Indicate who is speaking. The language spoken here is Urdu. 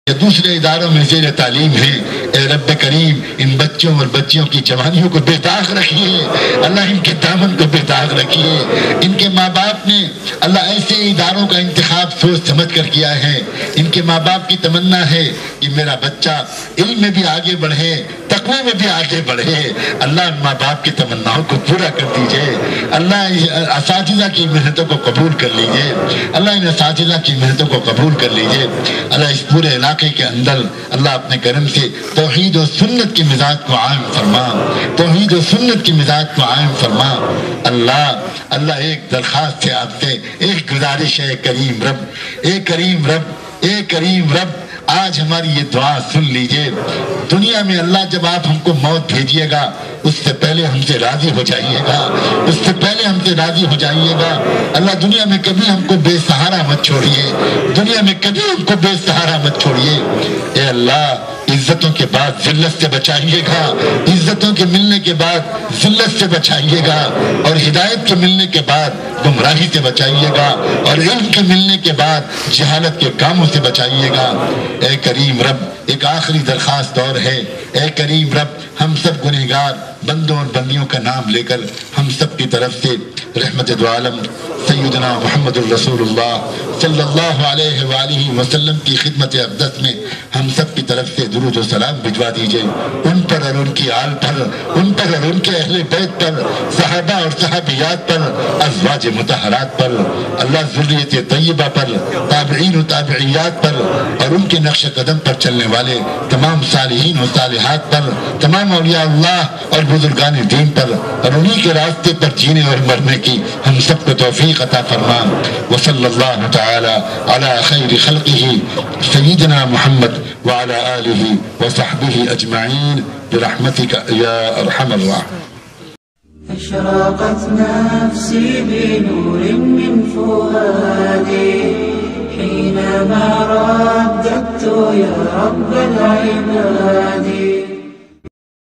Speaker 1: یا دوسرے اداروں میں زیر تعلیم ہیں، اے رب کریم ان بچوں اور بچیوں کی جوانیوں کو بے داغ رکھیے، اللہ ان کے دامن کو بے داغ رکھیے۔ ان کے ماں باپ نے اللہ ایسے اداروں کا انتخاب سوچ سمجھ کر کیا ہے، ان کے ماں باپ کی تمنا ہے کہ میرا بچہ علم میں بھی آگے بڑھے، تقوی میں بھی آگے بڑھے۔ اللہ ماں باپ کی تمناؤں کو پورا کر دیجئے، اللہ اساتذہ کی محنتوں کو قبول کر لیجئے، اللہ ان اساتذہ کی محنتوں کو قبول کر لیجئے۔ اللہ اس پورے علاقے کے اندر اللہ اپنے کرم سے توحید و سنت کی مزاج کو عام فرما، توحید و سنت کی مزاج کو عام فرما۔ اللہ ایک درخواست ہے آپ سے، ایک گزارش ہے، کریم رب، اے کریم رب، اے کریم رب، آج ہماری یہ دعا سن لیجئے۔ دنیا میں اللہ جب آپ ہم کو موت بھیجیے گا اس سے پہلے ہم سے راضی ہو جائیے گا، اس سے پہلے ہم سے راضی ہو جائیے گا۔ اللہ دنیا میں کبھی ہم کو بے سہارا مت چھوڑیے، دنیا میں کبھی ہم کو بے سہارا مت چھوڑیے۔ اے اللہ عزتوں کے بعد ذلت سے بچائیے گا، عزتوں کے ملنے کے بعد ذلت سے بچائیے گا، اور ہدایت کے ملنے کے بعد گمراہی سے بچائیے گا، اور علم کے ملنے کے بعد جہالت کے کاموں سے بچائیے گا۔ اے کریم رب ایک آخری درخواست اور ہے، اے کریم رب ہم سب گنہگار بندوں اور بندیوں کا نام لے کر ہم سب کی طرف سے رحمت دو عالم سیدنا محمد الرسول اللہ صلی اللہ علیہ وآلہ وسلم کی خدمت اقدس میں ہم سب کی طرف سے درود و سلام بھجوا دیجئے، ان پر اور ان کی آل پر، ان پر اور ان کے اہل بیت پر، صحابہ اور صحابیات پر، ازواج مطہرات پر، اللہ ذریت طیبہ پر، تابعین و تابعیات پر، اور ان کے نقش قدم پر چلنے والے تمام صالحین و صالحات پر، تمام اولیاء اللہ اور بزرگان دین پر، اور انہی کے راستے پر جینے اور مرنے کی ہم سب کو توفیق عطا فرما۔ وصلی اللہ تعالی علی خیر خلقہ سیدنا محمد وعلی آلہ وصحبہ اجمعین برحمتک یا ارحم الراحمین۔
Speaker 2: أشرقت نفسي بنور من فؤادي حينما رددت يا رب العباد